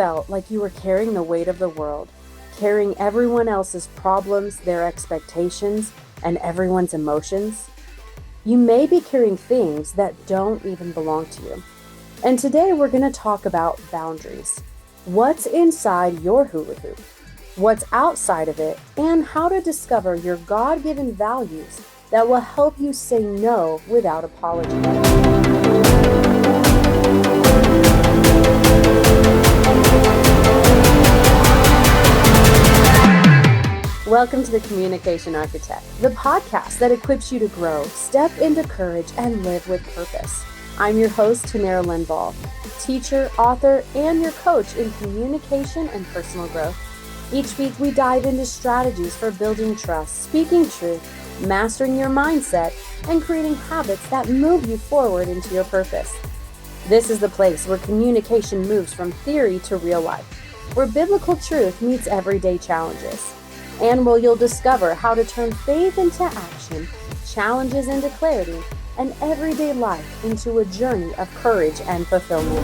felt like you were carrying the weight of the world, carrying everyone else's problems, their expectations, and everyone's emotions? You may be carrying things that don't even belong to you. And today we're going to talk about boundaries. What's inside your hula hoop? What's outside of it? And how to discover your God-given values that will help you say no without apology. Welcome to the Communication Architect, the podcast that equips you to grow, step into courage, and live with purpose. I'm your host, Tamara Linval, teacher, author, and your coach in communication and personal growth. Each week, we dive into strategies for building trust, speaking truth, mastering your mindset, and creating habits that move you forward into your purpose. This is the place where communication moves from theory to real life, where biblical truth meets everyday challenges, and where you'll discover how to turn faith into action, challenges into clarity, and everyday life into a journey of courage and fulfillment.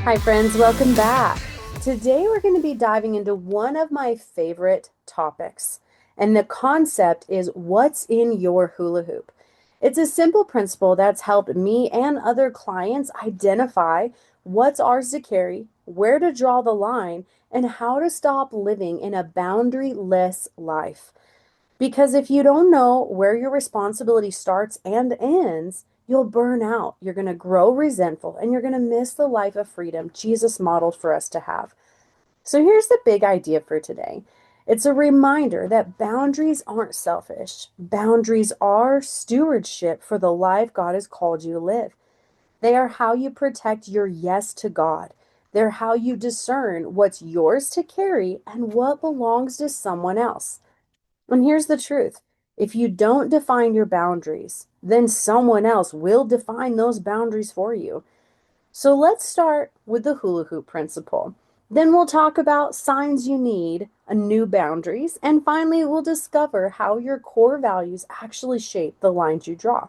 Hi friends, welcome back. Today we're going to be diving into one of my favorite topics, and the concept is what's in your hula hoop. It's a simple principle that's helped me and other clients identify what's ours to carry, where to draw the line, and how to stop living in a boundary-less life. Because if you don't know where your responsibility starts and ends, you'll burn out. You're going to grow resentful, and you're going to miss the life of freedom Jesus modeled for us to have. So here's the big idea for today. It's a reminder that boundaries aren't selfish. Boundaries are stewardship for the life God has called you to live. They are how you protect your yes to God. They're how you discern what's yours to carry and what belongs to someone else. And here's the truth. If you don't define your boundaries, then someone else will define those boundaries for you. So let's start with the hula hoop principle. Then we'll talk about signs you need, new boundaries, and finally we'll discover how your core values actually shape the lines you draw.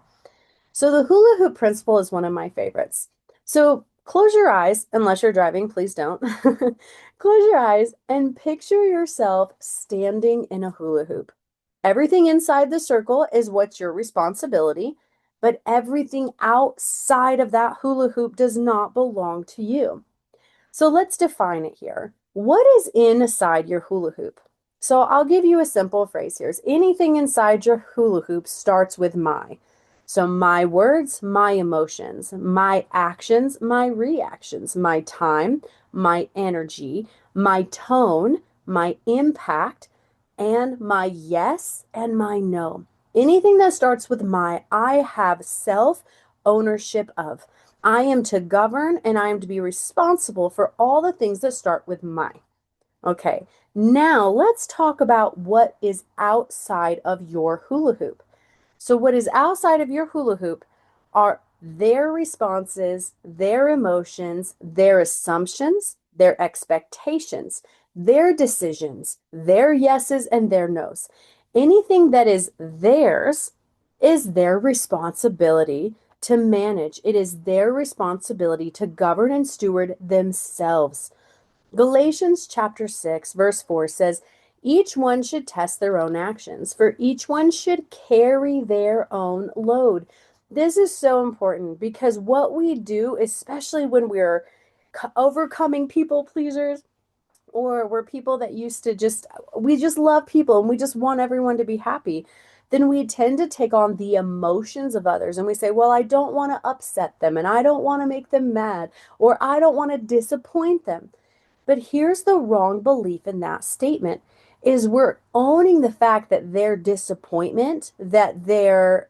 So the hula hoop principle is one of my favorites. So close your eyes, unless you're driving, please don't. Close your eyes and picture yourself standing in a hula hoop. Everything inside the circle is what's your responsibility, but everything outside of that hula hoop does not belong to you. So let's define it here. What is inside your hula hoop? So I'll give you a simple phrase here. Anything inside your hula hoop starts with my. So my words, my emotions, my actions, my reactions, my time, my energy, my tone, my impact, and my yes and my no. Anything that starts with my, I have self-ownership of. I am to govern and I am to be responsible for all the things that start with my. Okay, now let's talk about what is outside of your hula hoop. So what is outside of your hula hoop are their responses, their emotions, their assumptions, their expectations, their decisions, their yeses and their nos. Anything that is theirs is their responsibility to manage. It is their responsibility to govern and steward themselves. Galatians chapter 6, verse 4 says, each one should test their own actions, for each one should carry their own load. This is so important because what we do, especially when we're overcoming people pleasers, or we're people that used to we just love people and we just want everyone to be happy, then we tend to take on the emotions of others and we say, well, I don't want to upset them and I don't want to make them mad or I don't want to disappoint them. But here's the wrong belief in that statement is we're owning the fact that their disappointment, that their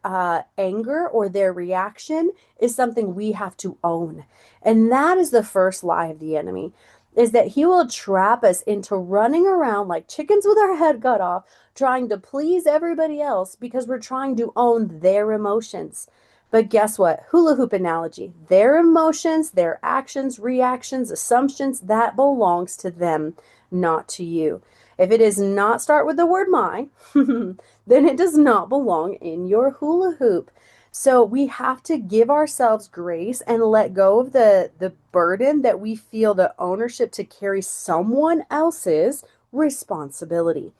anger or their reaction is something we have to own. And that is the first lie of the enemy, is that he will trap us into running around like chickens with our head cut off, trying to please everybody else because we're trying to own their emotions. But guess what? Hula hoop analogy, their emotions, their actions, reactions, assumptions, that belongs to them, not to you. If it does not start with the word my, then it does not belong in your hula hoop. So we have to give ourselves grace and let go of the burden that we feel the ownership to carry someone else's responsibility.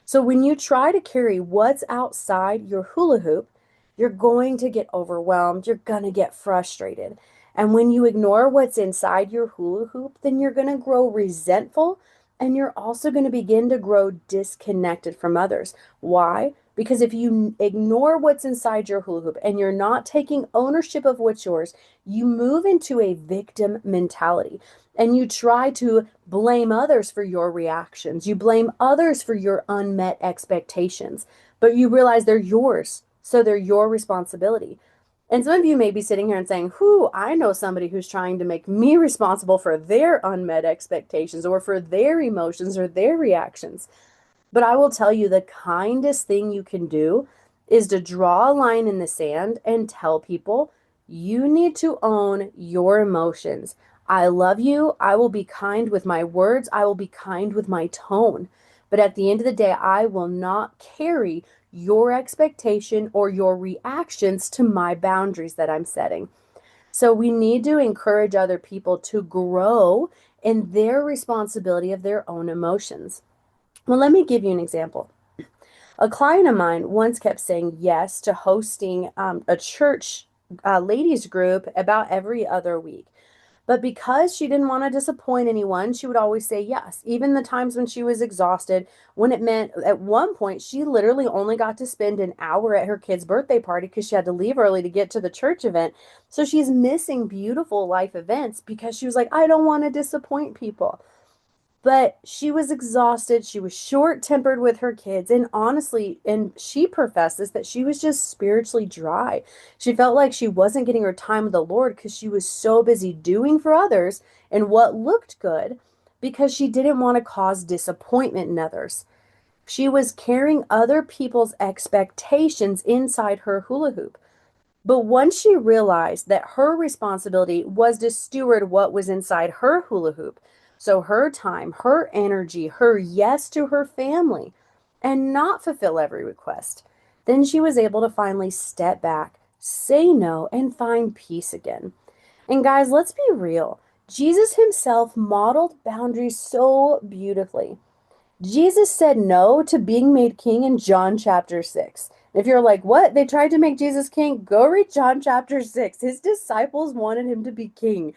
So when you try to carry what's outside your hula hoop, you're going to get overwhelmed. You're going to get frustrated. And when you ignore what's inside your hula hoop, then you're going to grow resentful and you're also going to begin to grow disconnected from others. Why? Because if you ignore what's inside your hula hoop and you're not taking ownership of what's yours, you move into a victim mentality and you try to blame others for your reactions. You blame others for your unmet expectations, but you realize they're yours. So they're your responsibility. And some of you may be sitting here and saying, "Who, I know somebody who's trying to make me responsible for their unmet expectations or for their emotions or their reactions." But I will tell you the kindest thing you can do is to draw a line in the sand and tell people you need to own your emotions. I love you. I will be kind with my words. I will be kind with my tone. But at the end of the day, I will not carry your expectation or your reactions to my boundaries that I'm setting. So we need to encourage other people to grow in their responsibility of their own emotions. Well, let me give you an example. A client of mine once kept saying yes to hosting a church ladies group about every other week. But because she didn't want to disappoint anyone, she would always say yes. Even the times when she was exhausted, when it meant at one point she literally only got to spend an hour at her kid's birthday party because she had to leave early to get to the church event. So she's missing beautiful life events because she was like, I don't want to disappoint people. But she was exhausted. She was short-tempered with her kids. And honestly, and she professes that she was just spiritually dry. She felt like she wasn't getting her time with the Lord because she was so busy doing for others and what looked good because she didn't want to cause disappointment in others. She was carrying other people's expectations inside her hula hoop. But once she realized that her responsibility was to steward what was inside her hula hoop, so her time, her energy, her yes to her family, and not fulfill every request, then she was able to finally step back, say no, and find peace again. And guys, let's be real. Jesus himself modeled boundaries so beautifully. Jesus said no to being made king in John chapter 6. If you're like, what? They tried to make Jesus king? Go read John chapter 6. His disciples wanted him to be king.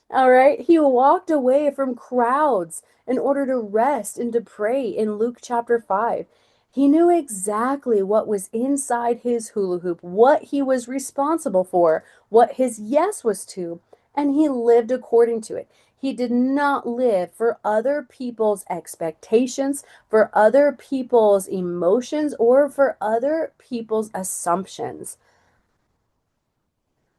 All right. He walked away from crowds in order to rest and to pray in Luke chapter 5. He knew exactly what was inside his hula hoop, what he was responsible for, what his yes was to, and he lived according to it. He did not live for other people's expectations, for other people's emotions, or for other people's assumptions.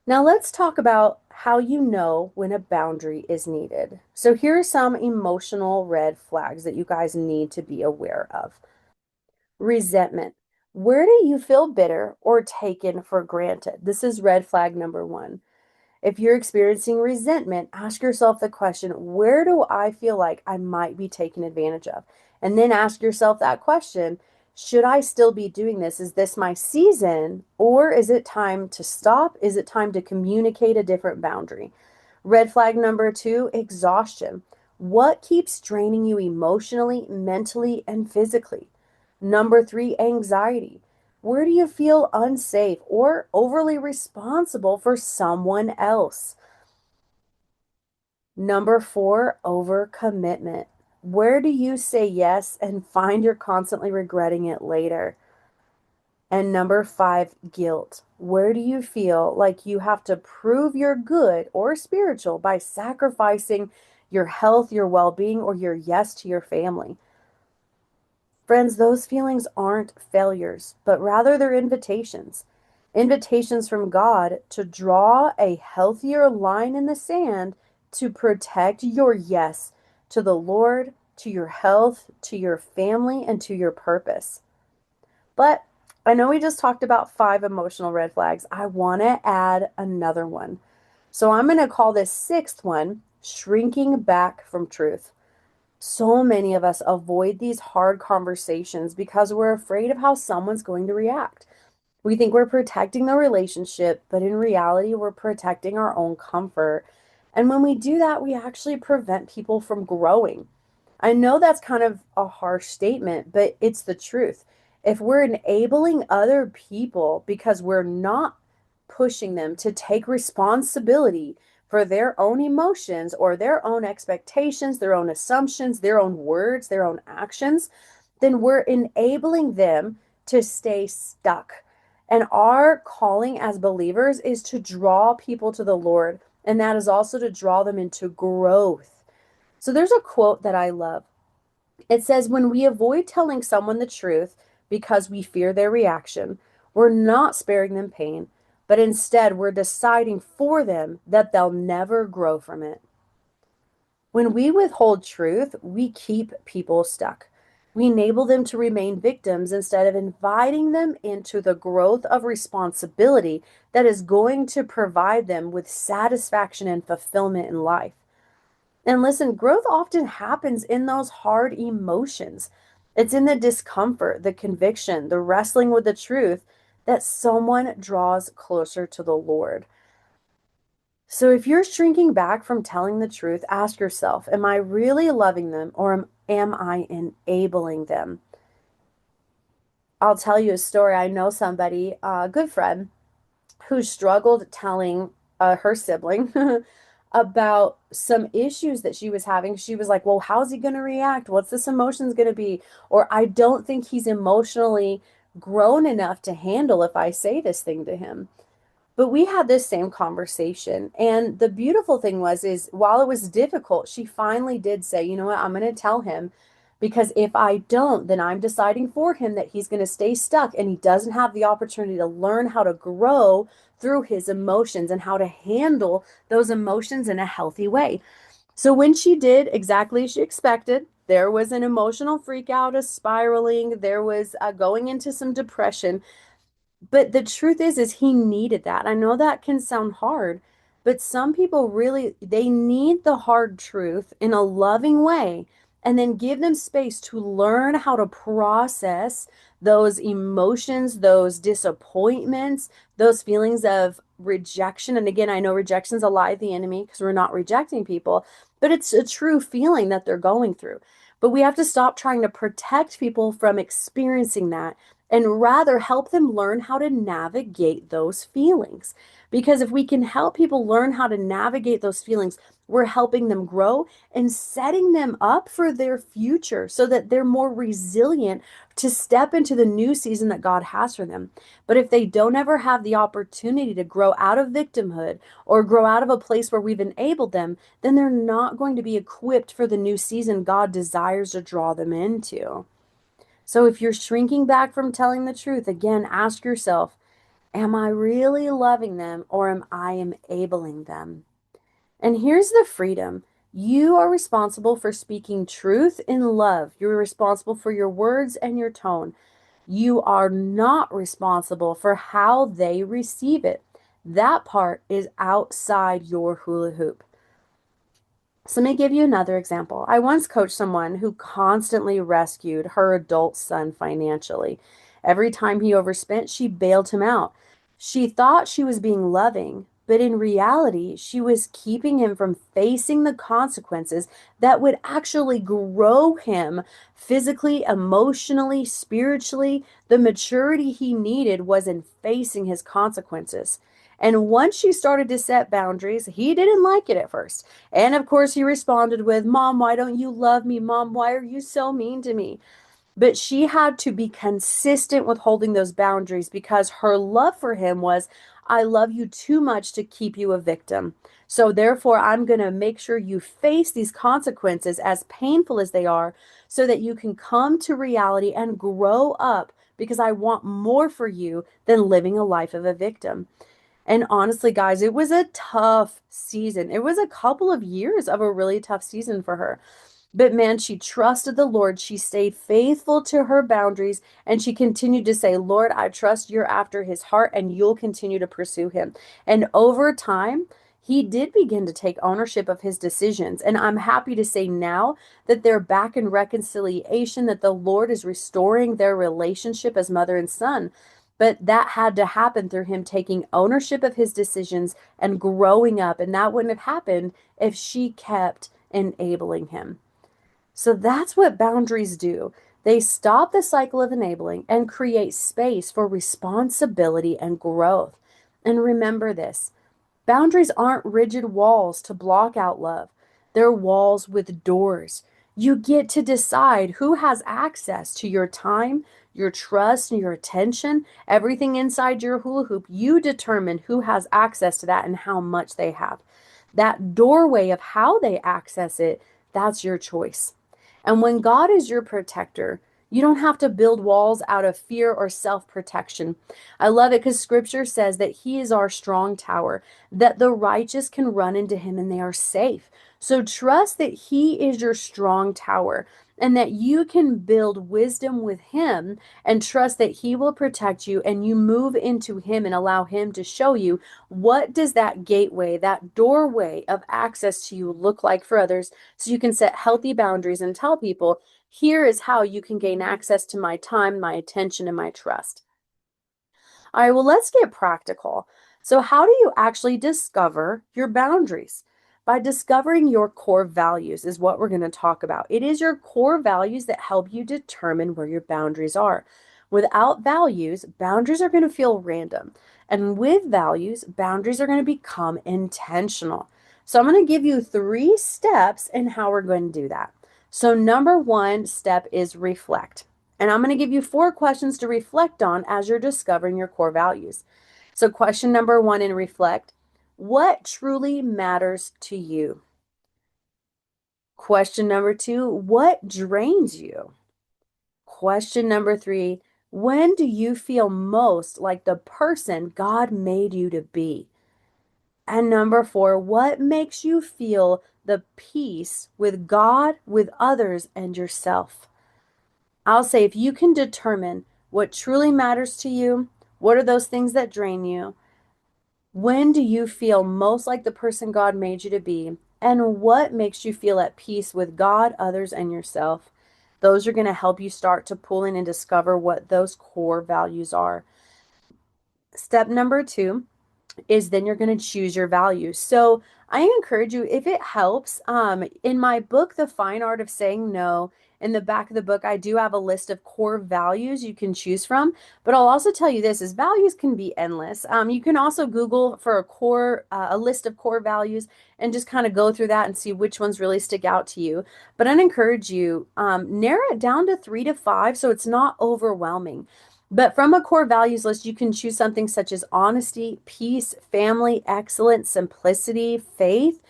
Now, let's talk about how you know when a boundary is needed. So, here are some emotional red flags that you guys need to be aware of. Resentment. Where do you feel bitter or taken for granted? This is red flag number one. If you're experiencing resentment, ask yourself the question, where do I feel like I might be taken advantage of? And then ask yourself that question, should I still be doing this? Is this my season? Or is it time to stop? Is it time to communicate a different boundary? Red flag number two, exhaustion. What keeps draining you emotionally, mentally, and physically? Number three, anxiety. Where do you feel unsafe or overly responsible for someone else? Number four, overcommitment. Where do you say yes and find you're constantly regretting it later? And number five, guilt. Where do you feel like you have to prove you're good or spiritual by sacrificing your health, your well being, or your yes to your family? Friends, those feelings aren't failures, but rather they're invitations. Invitations from God to draw a healthier line in the sand to protect your yes to the Lord, to your health, to your family, and to your purpose. But I know we just talked about five emotional red flags. I want to add another one. So I'm going to call this sixth one shrinking back from truth. So many of us avoid these hard conversations because we're afraid of how someone's going to react. We think we're protecting the relationship, but in reality, we're protecting our own comfort. And when we do that, we actually prevent people from growing. I know that's kind of a harsh statement, but it's the truth. If we're enabling other people because we're not pushing them to take responsibility for their own emotions or their own expectations, their own assumptions, their own words, their own actions, then we're enabling them to stay stuck. And our calling as believers is to draw people to the Lord, and that is also to draw them into growth. So there's a quote that I love. It says, when we avoid telling someone the truth because we fear their reaction, we're not sparing them pain, but instead we're deciding for them that they'll never grow from it. When we withhold truth, we keep people stuck. We enable them to remain victims instead of inviting them into the growth of responsibility that is going to provide them with satisfaction and fulfillment in life. And listen, growth often happens in those hard emotions. It's in the discomfort, the conviction, the wrestling with the truth that someone draws closer to the Lord. So if you're shrinking back from telling the truth, ask yourself, am I really loving them or am I enabling them? I'll tell you a story. I know somebody, a good friend, who struggled telling her sibling about some issues that she was having. She was like, well, how's he going to react? What's this emotions going to be? Or I don't think he's emotionally grown enough to handle if I say this thing to him. But we had this same conversation. And the beautiful thing was, is while it was difficult, she finally did say, you know what, I'm going to tell him because if I don't, then I'm deciding for him that he's going to stay stuck and he doesn't have the opportunity to learn how to grow through his emotions and how to handle those emotions in a healthy way. So when she did exactly as she expected, there was an emotional freak out, a spiraling, there was going into some depression. But the truth is he needed that. I know that can sound hard, but some people really they need the hard truth in a loving way and then give them space to learn how to process those emotions, those disappointments, those feelings of rejection. And again, I know rejection's a lie of the enemy because we're not rejecting people, but it's a true feeling that they're going through. But we have to stop trying to protect people from experiencing that and rather help them learn how to navigate those feelings. Because if we can help people learn how to navigate those feelings, we're helping them grow and setting them up for their future so that they're more resilient to step into the new season that God has for them. But if they don't ever have the opportunity to grow out of victimhood or grow out of a place where we've enabled them, then they're not going to be equipped for the new season God desires to draw them into. So if you're shrinking back from telling the truth, again, ask yourself, am I really loving them or am I enabling them? And here's the freedom. You are responsible for speaking truth in love. You're responsible for your words and your tone. You are not responsible for how they receive it. That part is outside your hula hoop. So let me give you another example. I once coached someone who constantly rescued her adult son financially. Every time he overspent, she bailed him out. She thought she was being loving, but in reality, she was keeping him from facing the consequences that would actually grow him physically, emotionally, spiritually. The maturity he needed was in facing his consequences. And once she started to set boundaries, he didn't like it at first. And of course, he responded with, Mom, why don't you love me? Mom, why are you so mean to me? But she had to be consistent with holding those boundaries because her love for him was, I love you too much to keep you a victim. So therefore, I'm going to make sure you face these consequences as painful as they are so that you can come to reality and grow up because I want more for you than living a life of a victim. And honestly, guys, it was a tough season. It was a couple of years of a really tough season for her. But man, she trusted the Lord. She stayed faithful to her boundaries and she continued to say, Lord, I trust you're after his heart and you'll continue to pursue him. And over time, he did begin to take ownership of his decisions. And I'm happy to say now that they're back in reconciliation, that the Lord is restoring their relationship as mother and son. But that had to happen through him taking ownership of his decisions and growing up. And that wouldn't have happened if she kept enabling him. So that's what boundaries do. They stop the cycle of enabling and create space for responsibility and growth. And remember this: boundaries aren't rigid walls to block out love, they're walls with doors. You get to decide who has access to your time, your trust, and your attention, everything inside your hula hoop. You determine who has access to that and how much they have. That doorway of how they access it, that's your choice. And when God is your protector, you don't have to build walls out of fear or self protection. I love it because scripture says that He is our strong tower, that the righteous can run into Him and they are safe. So trust that He is your strong tower and that you can build wisdom with Him and trust that He will protect you, and you move into Him and allow Him to show you what does that gateway, that doorway of access to you look like for others, so you can set healthy boundaries and tell people, here is how you can gain access to my time, my attention, and my trust. All right, well, let's get practical. So, how do you actually discover your boundaries? By discovering your core values, is what we're going to talk about. It is your core values that help you determine where your boundaries are. Without values, boundaries are going to feel random. And with values, boundaries are going to become intentional. So, I'm going to give you 3 steps in how we're going to do that. So, number one step is reflect. And I'm going to give you 4 questions to reflect on as you're discovering your core values. So, question number one in reflect: what truly matters to you? Question number two: what drains you? Question number three: when do you feel most like the person God made you to be? And number four: what makes you feel the peace with God, with others, and yourself? I'll say, if you can determine what truly matters to you, what are those things that drain you? When do you feel most like the person God made you to be? And what makes you feel at peace with God, others, and yourself? Those are going to help you start to pull in and discover what those core values are. Step number two is then you're going to choose your values. So I encourage you, if it helps, in my book, The Fine Art of Saying No, in the back of the book, I do have a list of core values you can choose from. But I'll also tell you this, is values can be endless. You can also Google for a list of core values and just kind of go through that and see which ones really stick out to you. But I'd encourage you, narrow it down to 3 to 5 so it's not overwhelming. But from a core values list, you can choose something such as honesty, peace, family, excellence, simplicity, faith.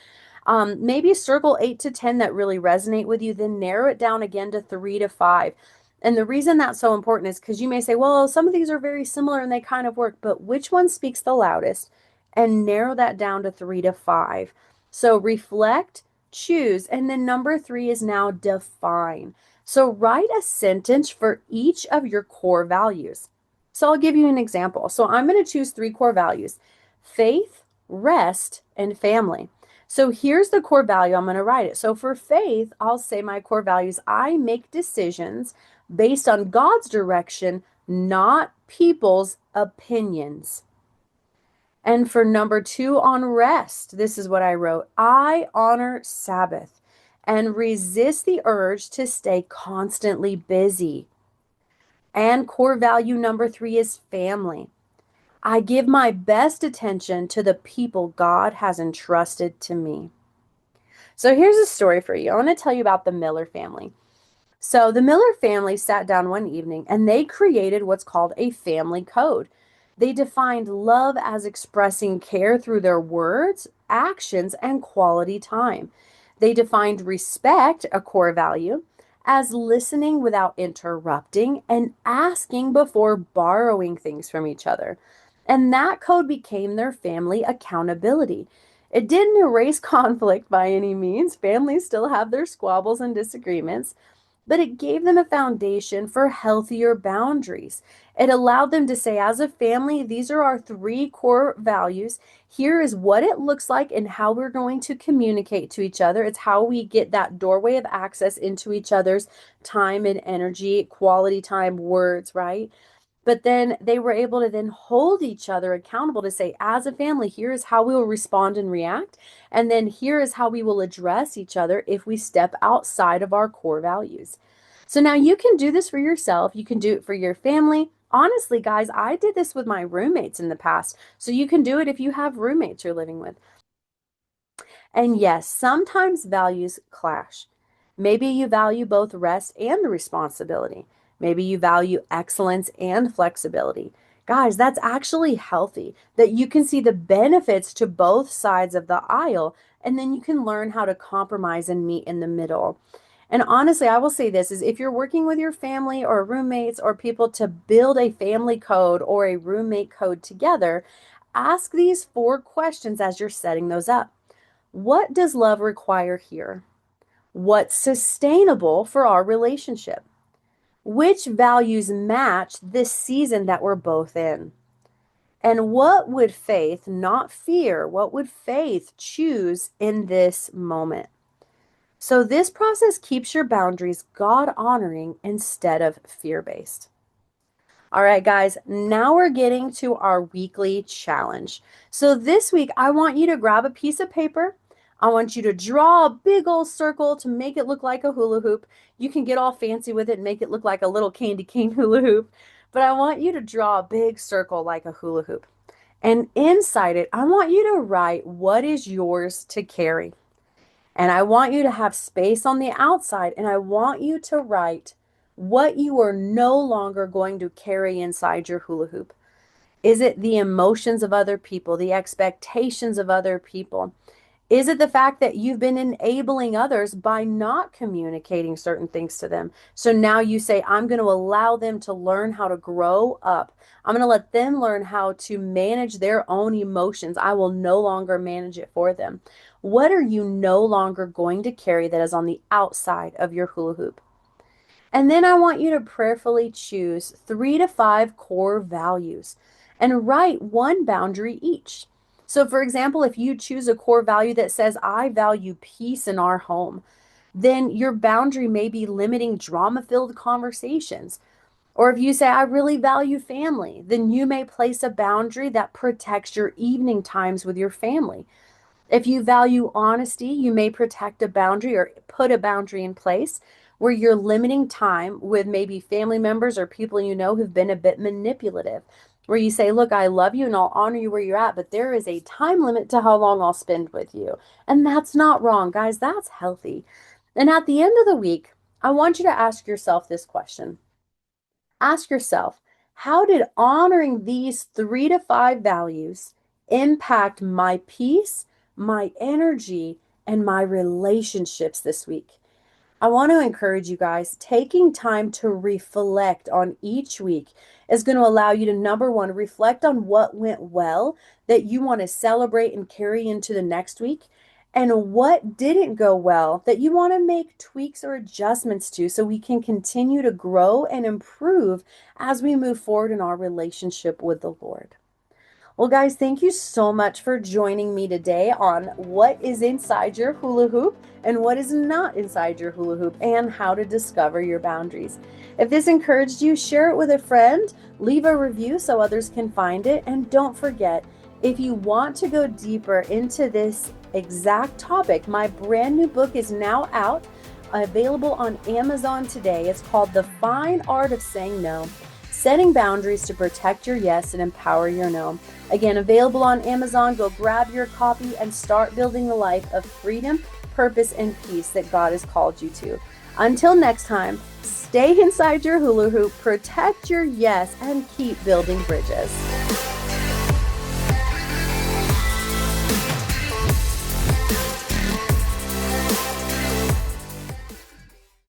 Maybe circle 8 to 10 that really resonate with you, then narrow it down again to 3 to 5. And the reason that's so important is because you may say, well, some of these are very similar and they kind of work, but which one speaks the loudest? And narrow that down to 3 to 5. So reflect, choose, and then number 3 is now define. So write a sentence for each of your core values. So I'll give you an example. So I'm going to choose 3 core values: faith, rest, and family. So here's the core value. I'm going to write it. So for faith, I'll say my core values: I make decisions based on God's direction, not people's opinions. And for number 2 on rest, this is what I wrote: I honor Sabbath and resist the urge to stay constantly busy. And core value number 3 is family. I give my best attention to the people God has entrusted to me. So here's a story for you. I want to tell you about the Miller family. So the Miller family sat down one evening and they created what's called a family code. They defined love as expressing care through their words, actions, and quality time. They defined respect, a core value, as listening without interrupting and asking before borrowing things from each other. And that code became their family accountability. It didn't erase conflict by any means. Families still have their squabbles and disagreements, but it gave them a foundation for healthier boundaries. It allowed them to say, as a family, these are our 3 core values. Here is what it looks like and how we're going to communicate to each other. It's how we get that doorway of access into each other's time and energy, quality time, words, right? But then they were able to then hold each other accountable to say, as a family, here is how we will respond and react. And then here is how we will address each other if we step outside of our core values. So now you can do this for yourself. You can do it for your family. Honestly, guys, I did this with my roommates in the past. So you can do it if you have roommates you're living with. And yes, sometimes values clash. Maybe you value both rest and responsibility. Maybe you value excellence and flexibility. Guys, that's actually healthy that you can see the benefits to both sides of the aisle, and then you can learn how to compromise and meet in the middle. And honestly, I will say this is if you're working with your family or roommates or people to build a family code or a roommate code together, ask these 4 questions as you're setting those up. What does love require here? What's sustainable for our relationship? Which values match this season that we're both in? And what would faith, not fear, what would faith choose in this moment? So this process keeps your boundaries God honoring instead of fear based. All right, guys, now we're getting to our weekly challenge. So this week, I want you to grab a piece of paper. I want you to draw a big old circle to make it look like a hula hoop. You can get all fancy with it and make it look like a little candy cane hula hoop. But I want you to draw a big circle like a hula hoop. And inside it, I want you to write what is yours to carry. And I want you to have space on the outside, and I want you to write what you are no longer going to carry inside your hula hoop. Is it the emotions of other people, the expectations of other people? Is it the fact that you've been enabling others by not communicating certain things to them? So now you say, I'm going to allow them to learn how to grow up. I'm going to let them learn how to manage their own emotions. I will no longer manage it for them. What are you no longer going to carry that is on the outside of your hula hoop? And then I want you to prayerfully choose 3 to 5 core values and write one boundary each. So, for example, if you choose a core value that says, I value peace in our home, then your boundary may be limiting drama-filled conversations. Or if you say, I really value family, then you may place a boundary that protects your evening times with your family. If you value honesty, you may protect a boundary or put a boundary in place where you're limiting time with maybe family members or people you know who've been a bit manipulative, where you say, look, I love you and I'll honor you where you're at, but there is a time limit to how long I'll spend with you. And that's not wrong, guys. That's healthy. And at the end of the week, I want you to ask yourself this question. Ask yourself, how did honoring these 3 to 5 values impact my peace, my energy, and my relationships this week? I want to encourage you guys, taking time to reflect on each week is going to allow you to, number one, reflect on what went well that you want to celebrate and carry into the next week, and what didn't go well that you want to make tweaks or adjustments to so we can continue to grow and improve as we move forward in our relationship with the Lord. Well, guys, thank you so much for joining me today on what is inside your hula hoop and what is not inside your hula hoop and how to discover your boundaries. If this encouraged you, share it with a friend, leave a review so others can find it, and don't forget, if you want to go deeper into this exact topic, my brand new book is now out, available on Amazon today. It's called The Fine Art of Saying No: Setting Boundaries to Protect Your Yes and Empower Your No. Again, available on Amazon. Go grab your copy and start building the life of freedom, purpose, and peace that God has called you to. Until next time, stay inside your hula hoop, protect your yes, and keep building bridges.